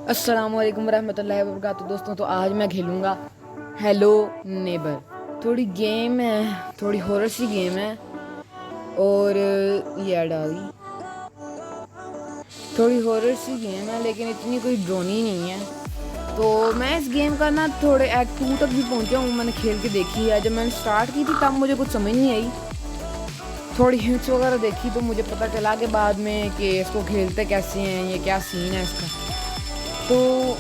السلام علیکم ورحمۃ اللہ وبرکاتہ دوستوں. تو آج میں کھیلوں گا ہیلو نیبر. تھوڑی گیم ہے, تھوڑی ہارر سی گیم ہے, اور یہ ایڈ آ گئی. تھوڑی ہارر سی گیم ہے لیکن اتنی کوئی ڈرونی نہیں ہے. تو میں اس گیم کا نا تھوڑے ایکٹ 2 تک بھی پہنچا ہوں, میں نے کھیل کے دیکھی ہے. جب میں نے اسٹارٹ کی تھی تب مجھے کچھ سمجھ نہیں آئی, تھوڑی ہنٹس وغیرہ دیکھی تو مجھے پتہ چلا کہ بعد میں کہ اس کو کھیلتے کیسے ہیں, یہ کیا سین ہے اس کا. تو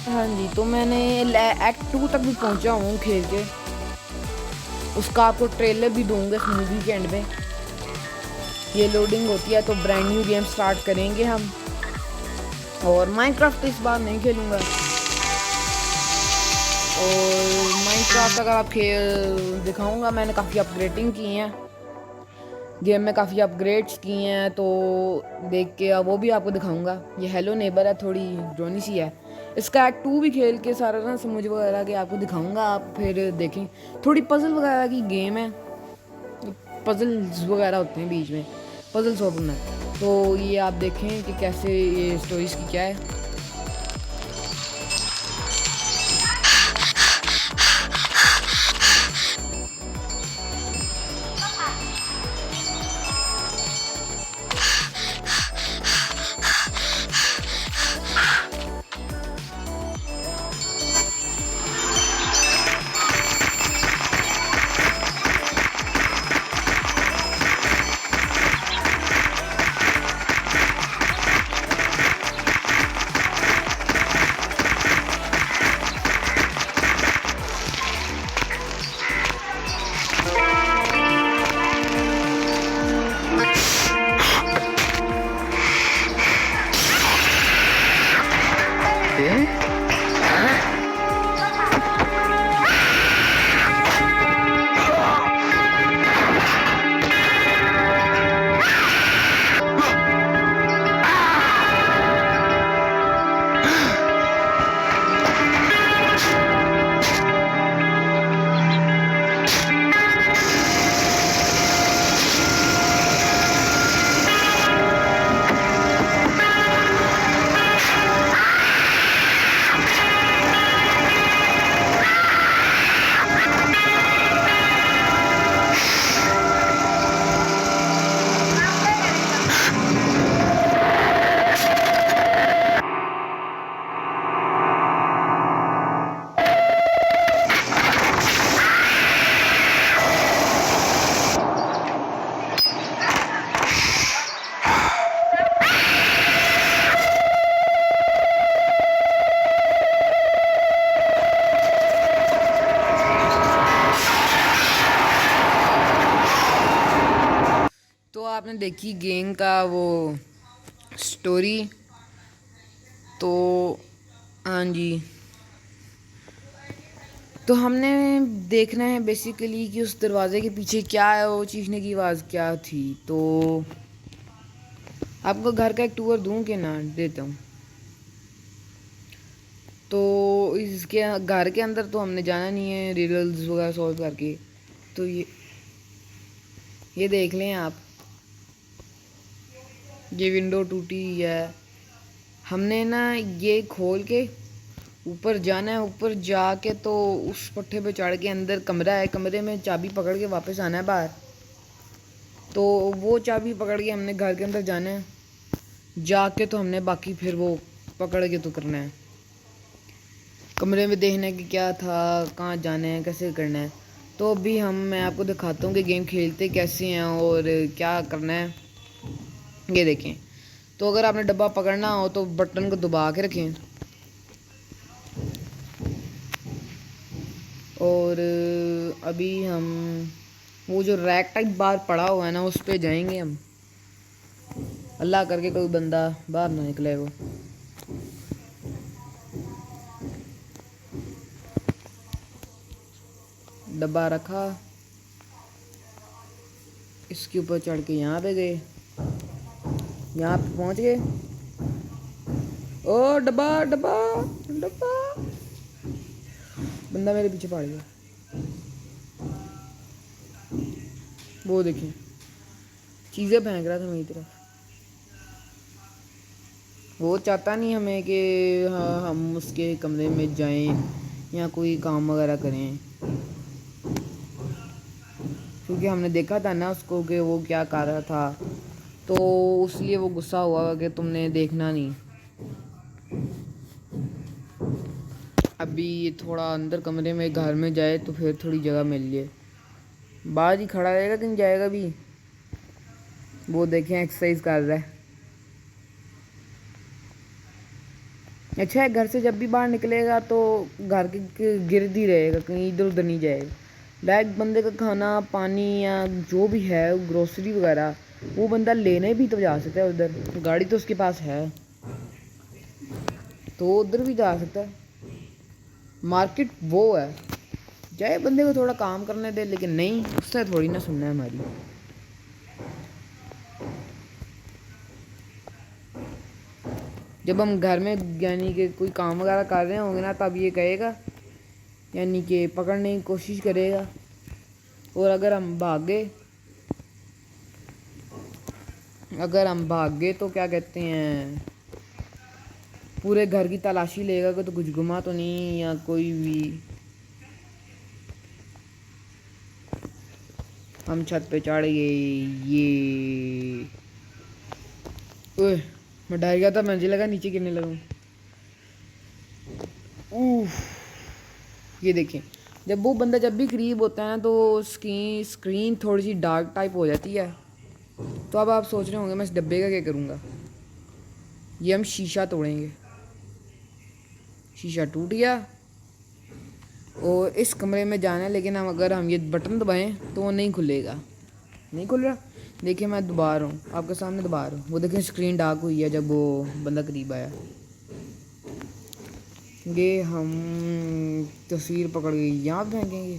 ہاں جی, تو میں نے ایکٹ 2 تک بھی پہنچا ہوں کھیل کے. اس کا آپ کو ٹریلر بھی دوں گا اس مووی کے اینڈ میں. یہ لوڈنگ ہوتی ہے تو برانڈ نیو گیم سٹارٹ کریں گے ہم. اور مائنڈ کرافٹ اس بار نہیں کھیلوں گا. اور مائنڈ کرافٹ اگر آپ دکھاؤں گا, میں نے کافی اپ گریڈنگ کی ہیں گیم میں, کافی اپ گریڈس کی ہیں, تو دیکھ کے وہ بھی آپ کو دکھاؤں گا. یہ ہیلو نیبر ہے, تھوڑی ڈرونی سی ہے. اس کا ایکٹ 2 بھی کھیل کے سارا نا سمجھ وغیرہ کہ آپ کو دکھاؤں گا, آپ پھر دیکھیں. تھوڑی پزل وغیرہ کی گیم ہے, پزلز وغیرہ ہوتے ہیں بیچ میں, پزل سالونگ ہے. تو یہ آپ دیکھیں کہ کیسے یہ اسٹوریز کی کیا ہے. تو آپ نے دیکھی گیم کا وہ سٹوری. تو ہاں جی, تو ہم نے دیکھنا ہے بیسیکلی کہ اس دروازے کے پیچھے کیا ہے, وہ چیخنے کی آواز کیا تھی. تو آپ کو گھر کا ایک ٹور دوں کہ نہ دیتا ہوں. تو اس کے گھر کے اندر تو ہم نے جانا نہیں ہے ریڈلز وغیرہ سولو کر کے. تو یہ دیکھ لیں آپ, یہ ونڈو ٹوٹی ہے. ہم نے نا یہ کھول کے اوپر جانا ہے, اوپر جا کے تو اس پٹھے پہ چڑھ کے اندر کمرہ ہے, کمرے میں چابی پکڑ کے واپس آنا ہے باہر. تو وہ چابی پکڑ کے ہم نے گھر کے اندر جانا ہے, جا کے تو ہم نے باقی پھر وہ پکڑ کے تو کرنا ہے. کمرے میں دیکھنا کہ کیا تھا, کہاں جانا ہے, کیسے کرنا ہے. تو ابھی میں آپ کو دکھاتا ہوں کہ گیم کھیلتے کیسے ہیں اور کیا کرنا ہے. یہ دیکھیں, تو اگر آپ نے ڈبہ پکڑنا ہو تو بٹن کو دبا کے رکھیں, اور ابھی ہم وہ جو ریک ٹائپ باہر پڑا ہوا ہے نا اس پہ جائیں گے ہم. اللہ کر کے کوئی بندہ باہر نہ نکلے. وہ ڈبہ رکھا, اس کے اوپر چڑھ کے یہاں پہ گئے, یہاں پہ پہنچ گئے. او ڈبہ ڈبہ ڈبہ, بندہ میرے پیچھے پڑ گیا. وہ دیکھیں چیزیں پھینک رہا تھا میری طرف. وہ چاہتا نہیں ہمیں کہ ہاں ہم اس کے کمرے میں جائیں یا کوئی کام وغیرہ کریں، کیونکہ ہم نے دیکھا تھا نا اس کو کہ وہ کیا کر رہا تھا، تو اس لیے وہ غصہ ہوا کہ تم نے دیکھنا نہیں۔ ابھی تھوڑا اندر کمرے میں گھر میں جائے تو پھر تھوڑی جگہ مل جائے، باہر ہی کھڑا رہے گا کہیں جائے گا بھی۔ وہ دیکھیں ایکسرسائز کر رہا ہے۔ اچھا ہے، گھر سے جب بھی باہر نکلے گا تو گھر کے گرد ہی رہے گا، کہیں ادھر ادھر نہیں جائے گا۔ لائک بندے کا کھانا پانی یا جو بھی ہے گروسری وغیرہ وہ بندہ لینے بھی تو جا سکتا ہے ادھر، گاڑی تو اس کے پاس ہے تو ادھر بھی جا سکتا ہے۔ مارکیٹ وہ ہے، جائے بندے کو تھوڑا کام کرنے دے، لیکن نہیں، اس سے تھوڑی نہ سننا ہے ہماری۔ جب ہم گھر میں یعنی کہ کوئی کام وغیرہ کر رہے ہوں گے نا تب یہ کہے گا، یعنی کہ پکڑنے کی کوشش کرے گا، اور اگر ہم بھاگ گئے تو کیا کہتے ہیں، پورے گھر کی تلاشی لے گا کہ تو کچھ گما تو نہیں یا کوئی بھی۔ ہم چھت پہ چڑھ گئے، یہ اوہ میں ڈر گیا تھا، مجھے لگا نیچے گرنے لگا۔ اوف، یہ دیکھیں جب وہ بندہ جب بھی قریب ہوتا ہے نا تو اسکرین تھوڑی سی ڈارک ٹائپ ہو جاتی ہے۔ تو اب آپ سوچ رہے ہوں گے میں اس ڈبے کا کیا کروں گا، یہ ہم شیشہ توڑیں گے۔ شیشہ ٹوٹ گیا اور اس کمرے میں جانا ہے، لیکن اگر ہم یہ بٹن دبائیں تو وہ نہیں کھلے گا، نہیں کھل رہا۔ دیکھیں میں دبا رہا ہوں، آپ کے سامنے دبا رہا ہوں، وہ دیکھیں اسکرین ڈارک ہوئی ہے جب وہ بندہ قریب آیا۔ یہ ہم تصویر پکڑ گئی، یہاں پھینکیں گے۔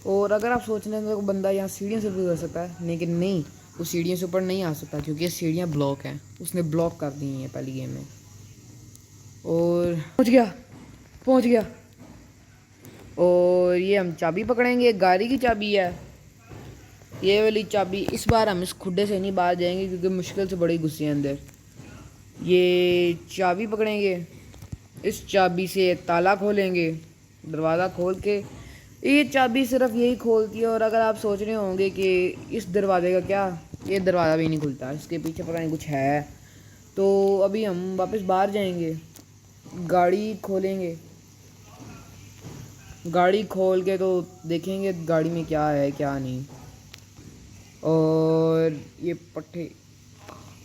اور اگر آپ سوچ رہے ہیں کہ بندہ یہاں سیڑھیوں سے بھی ہو سکتا ہے، لیکن نہیں، وہ سیڑھیوں سے اوپر نہیں آ سکتا کیونکہ یہ سیڑھیاں بلاک ہیں، اس نے بلاک کر دی ہیں پہلی گیم میں۔ اور پہنچ گیا اور یہ ہم چابی پکڑیں گے، گاڑی کی چابی ہے یہ والی چابی۔ اس بار ہم اس کھڈے سے نہیں باہر جائیں گے کیونکہ مشکل سے بڑی گھسی ہے اندر۔ یہ چابی پکڑیں گے، اس چابی سے تالا کھولیں گے، دروازہ کھول کے۔ یہ چابی صرف یہی کھولتی ہے، اور اگر آپ سوچ رہے ہوں گے کہ اس دروازے کا کیا، یہ دروازہ بھی نہیں کھلتا، اس کے پیچھے پتہ نہیں کچھ ہے۔ تو ابھی ہم واپس باہر جائیں گے، گاڑی کھولیں گے، گاڑی کھول کے تو دیکھیں گے گاڑی میں کیا ہے کیا نہیں۔ اور یہ پٹھے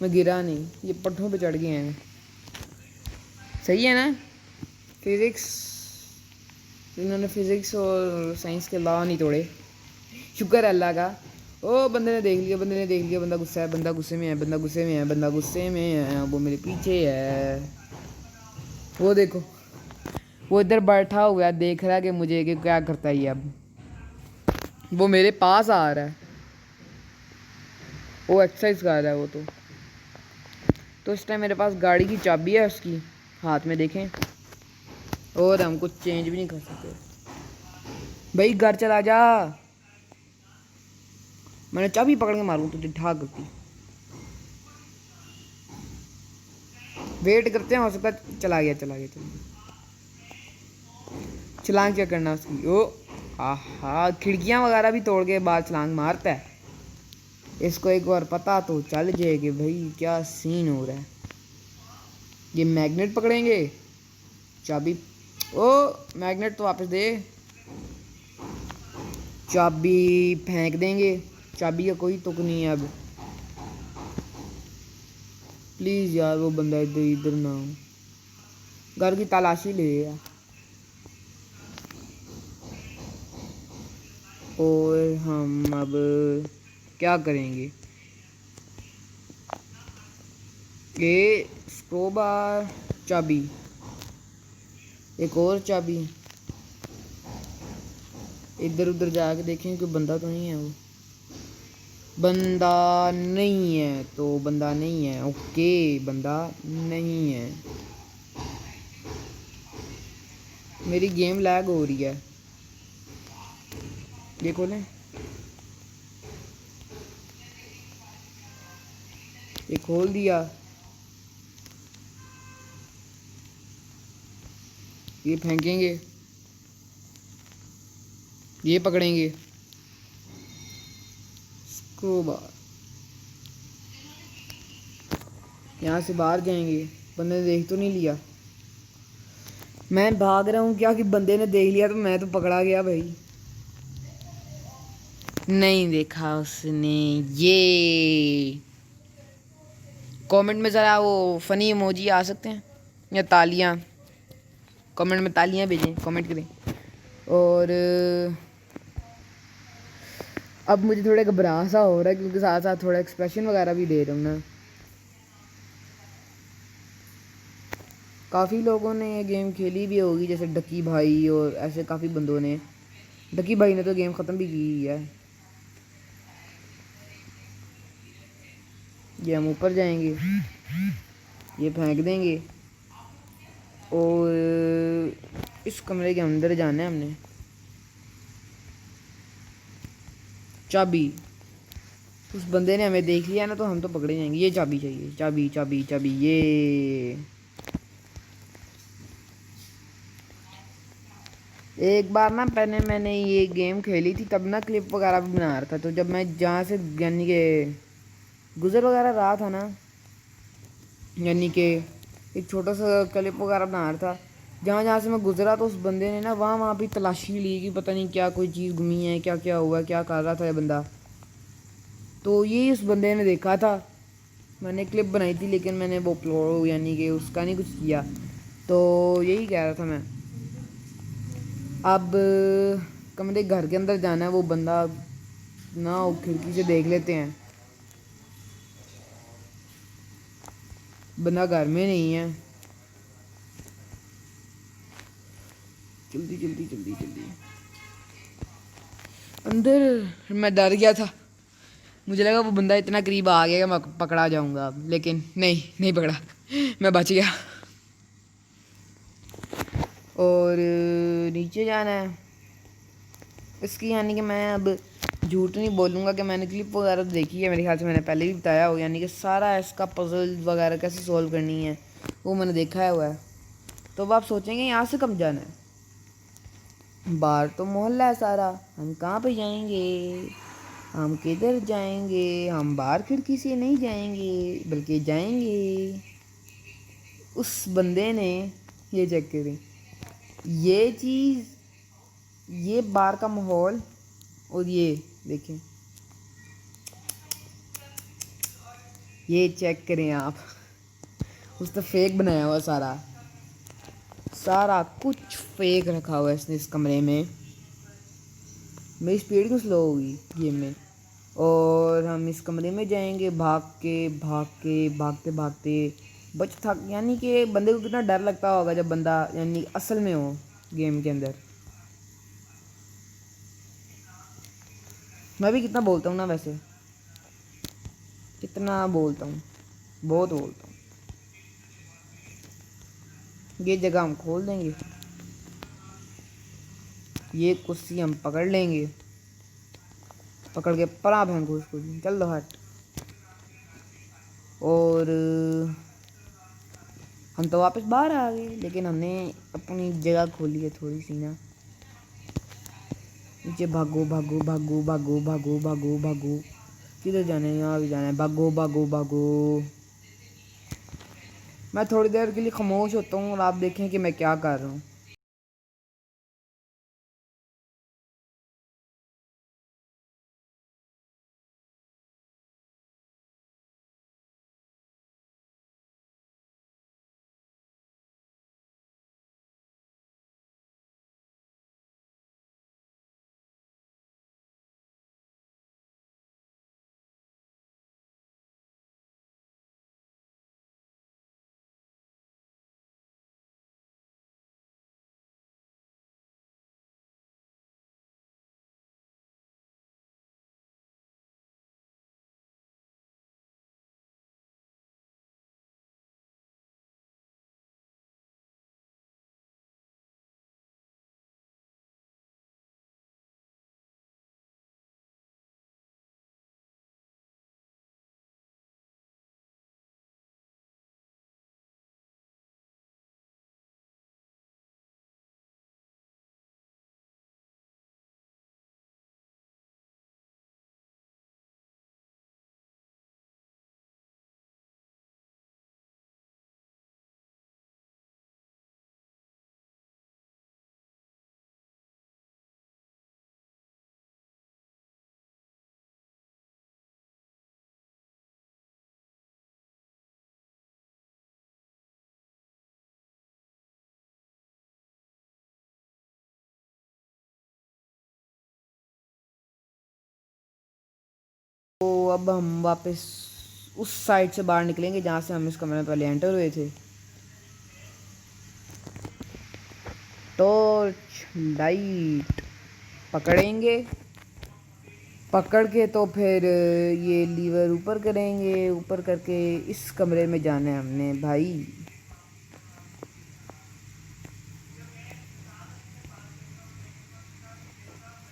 میں گرا نہیں، یہ پٹھوں پہ چڑھ گئے ہیں، صحیح ہے نا۔ فزکس، انہوں نے فزکس اور سائنس کے لا نہیں توڑے، شکر ہے اللہ کا۔ او بندے نے دیکھ لیا، بندے نے دیکھ لیا، بندہ غصہ ہے، بندہ غصے میں ہے، بندہ غصے میں ہے، بندہ غصے میں ہے، وہ میرے پیچھے ہے۔ وہ دیکھو وہ ادھر بیٹھا ہوا ہے، دیکھ رہا ہے کہ مجھے کہ کیا کرتا ہے یہ، اب وہ میرے پاس آ رہا ہے، وہ ایکسرسائز کر رہا ہے وہ تو اس ٹائم میرے پاس گاڑی کی چابی ہے اس کی ہاتھ میں، دیکھیں، اور ہم کچھ چینج بھی نہیں کر سکتے۔ بھائی گھر چلا جا، میں نے چابی پکڑ کے ماروں تو ٹھاک کرتی۔ ویٹ کرتے ہیں، ہو سکتا ہے چلا گیا چھلانگ کیا کرنا اس کی۔ او آہا، کھڑکیاں وغیرہ بھی توڑ کے بعد چھلانگ مارتا ہے۔ اس کو ایک بار پتہ تو چل جائے کہ بھائی کیا سین ہو رہا ہے۔ یہ میگنیٹ پکڑیں گے، چابی، او میگنیٹ تو واپس دے، چابی پھینک دیں گے، چابی کا کوئی تک نہیں ہے اب۔ پلیز یار وہ بندہ ادھر نہ ہو، گھر کی تلاشی لے گا۔ اور ہم اب کیا کریں گے، یہ اسکرو بار، چابی، ایک اور چابی، ادھر ادھر جا کے دیکھیں کہ بندہ تو نہیں ہے، وہ بندہ نہیں ہے تو بندہ نہیں ہے، اوکے بندہ نہیں ہے۔ میری گیم لیگ ہو رہی ہے، یہ کھولیں، یہ کھول دیا۔ یہ پھینکیں گے، یہ پکڑیں گے کو بار، یہاں سے باہر جائیں گے. بندے نے دیکھ تو نہیں لیا؟ میں بھاگ رہا ہوں کیا کہ بندے نے دیکھ لیا تو میں تو پکڑا گیا بھائی. نہیں دیکھا اس نے. یہ کامنٹ میں ذرا وہ فنی ایموجی آ سکتے ہیں یا تالیاں، کامنٹ میں تالیاں بھیجیں، کامنٹ کریں. اور اب مجھے تھوڑا گھبراہ سا ہو رہا ہے کیونکہ ساتھ ساتھ تھوڑا ایکسپریشن وغیرہ بھی دے رہا ہوں نا. کافی لوگوں نے یہ گیم کھیلی بھی ہوگی جیسے ڈکی بھائی اور ایسے کافی بندوں نے. ڈکی بھائی نے تو گیم ختم بھی کی ہے. یہ ہم اوپر جائیں گے، یہ پھینک دیں گے اور اس کمرے کے اندر جانا ہے ہم نے. چابی، اس بندے نے ہمیں دیکھ لیا نا تو ہم تو پکڑے جائیں گے. یہ چابی چاہیے، چابی چابی چابی. یہ ایک بار نا پہلے میں نے یہ گیم کھیلی تھی تب نا کلپ وغیرہ بھی بنا رہا تھا. تو جب میں جہاں سے یعنی کہ گزر وغیرہ رہا تھا نا، یعنی کہ ایک چھوٹا سا کلپ وغیرہ بنا رہا تھا، جہاں جہاں سے میں گزرا تو اس بندے نے نا وہاں پہ تلاشی لی کہ پتہ نہیں کیا کوئی چیز گمی ہے، کیا کیا ہوا، کیا کر رہا تھا یہ بندہ. تو یہ اس بندے نے دیکھا تھا. میں نے کلپ بنائی تھی لیکن میں نے وہ اپلوڈ یعنی کہ اس کا نہیں کچھ کیا. تو یہی کہہ رہا تھا میں. اب کمرے گھر کے اندر جانا ہے. وہ بندہ نہ کھڑکی سے دیکھ لیتے ہیں. بندہ گھر میں نہیں ہے. جلدی جلدی جلدی جلدی اندر. میں ڈر گیا تھا، مجھے لگا وہ بندہ اتنا قریب آ گیا کہ میں پکڑا جاؤں گا اب، لیکن نہیں پکڑا، میں بچ گیا. اور نیچے جانا ہے اس کی، یعنی کہ میں اب جھوٹ نہیں بولوں گا کہ میں نے کلپ وغیرہ دیکھی ہے. میرے خیال سے میں نے پہلے بھی بتایا ہو، یعنی کہ سارا اس کا پزل وغیرہ کیسے سولو کرنی ہے وہ میں نے دیکھا ہوا ہے. تو اب آپ سوچیں گے یہاں سے کب جانا ہے؟ باہر تو محلہ ہے سارا، ہم کہاں پہ جائیں گے؟ ہم کدھر جائیں گے؟ ہم باہر کھڑکی سے نہیں جائیں گے بلکہ جائیں گے. اس بندے نے یہ چیک کریں، یہ چیز، یہ باہر کا ماحول، اور یہ دیکھیں، یہ چیک کریں آپ. اس تو فیک بنایا ہوا سارا، سارا کچھ فیک رکھا ہوا ہے اس نے اس کمرے میں. میری اسپیڈ کیوں سلو ہوگی گیم میں؟ اور ہم اس کمرے میں جائیں گے بھاگ کے بھاگ کے بھاگتے بھاگتے بچ تھک، یعنی کہ بندے کو کتنا ڈر لگتا ہوگا جب بندہ یعنی اصل میں ہو گیم کے اندر. میں بھی کتنا بولتا ہوں نا، ویسے کتنا بولتا ہوں، بہت بولتا ہوں. یہ جگہ ہم کھول دیں گے، یہ کرسی ہم پکڑ لیں گے، پکڑ کے پرا پھینکو اس کو، چل دو ہٹ. اور ہم تو واپس باہر آ گئے لیکن ہم نے اپنی جگہ کھولی ہے تھوڑی سی نا. نیچے بھاگو بھاگو بھاگو بھاگو بھاگو بھاگو بھاگو. کدھر جانا ہے؟ یہاں بھی جانا ہے. بھاگو بھاگو بھاگو. میں تھوڑی دیر کے لیے خاموش ہوتا ہوں اور آپ دیکھیں کہ میں کیا کر رہا ہوں. اب ہم واپس اس سائڈ سے باہر نکلیں گے جہاں سے ہم اس کمرے میں پہلے انٹر ہوئے تھے. ٹارچ لائٹ پکڑیں گے, پکڑ کے تو پھر یہ لیور اوپر کریں گے, اوپر کر کے اس کمرے میں جانا ہے ہم نے بھائی.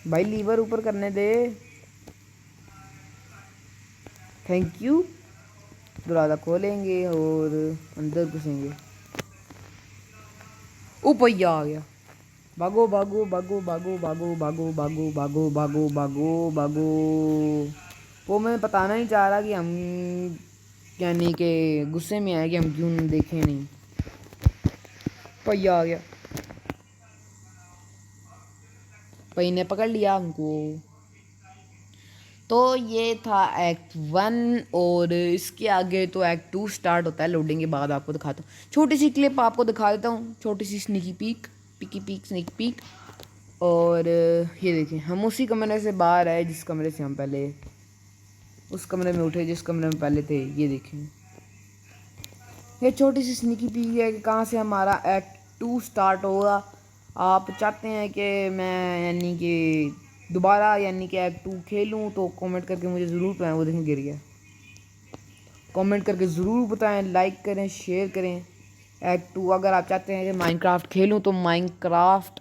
بھائی لیور اوپر کرنے دے, تھینک یو. دروازہ کھولیں گے اور اندر گھسیں گے. اوپر یہ آ گیا. بھاگو بھاگو بھاگو بھاگو بھاگو بھاگو بھاگو بھاگو بھاگو بھاگو بھاگو. وہ میں بتانا نہیں چاہ رہا کہ ہم یعنی کہ غصے میں آئے کہ ہم کیوں دیکھیں نہیں. پہیا آ گیا, پہی نے پکڑ لیا ہم کو. تو یہ تھا ایکٹ 1 اور اس کے آگے تو ایکٹ 2 سٹارٹ ہوتا ہے. لوڈنگ کے بعد آپ کو دکھاتا ہوں, چھوٹی سی کلپ آپ کو دکھا دیتا ہوں, چھوٹی سی سنیکی پیک, پکی پیک سنیک پیک. اور یہ دیکھیں ہم اسی کمرے سے باہر آئے جس کمرے سے ہم پہلے, اس کمرے میں اٹھے جس کمرے میں پہلے تھے. یہ دیکھیں یہ چھوٹی سی سنیکی پیک ہے کہ کہاں سے ہمارا ایکٹ 2 سٹارٹ ہوگا. آپ چاہتے ہیں کہ میں یعنی کہ دوبارہ یعنی کہ ایکٹ 2 کھیلوں تو کامنٹ کر کے مجھے ضرور بتائیں. وہ دیکھیں گر گیا, کامنٹ کر کے ضرور بتائیں, لائک کریں, شیئر کریں. ایکٹ 2 اگر آپ چاہتے ہیں کہ مائن کرافٹ کھیلوں تو مائن کرافٹ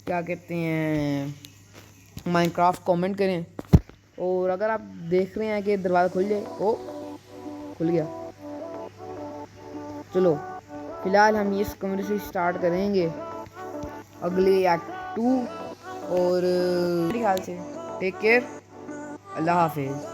کیا کہتے ہیں مائن کرافٹ کامنٹ کریں. اور اگر آپ دیکھ رہے ہیں کہ دروازہ کھل جائے, او کھل گیا. چلو فی الحال ہم اس کمرے سے سٹارٹ کریں گے اگلے ایکٹ 2. اور میرے خیال سے ٹیک کیئر, اللہ حافظ.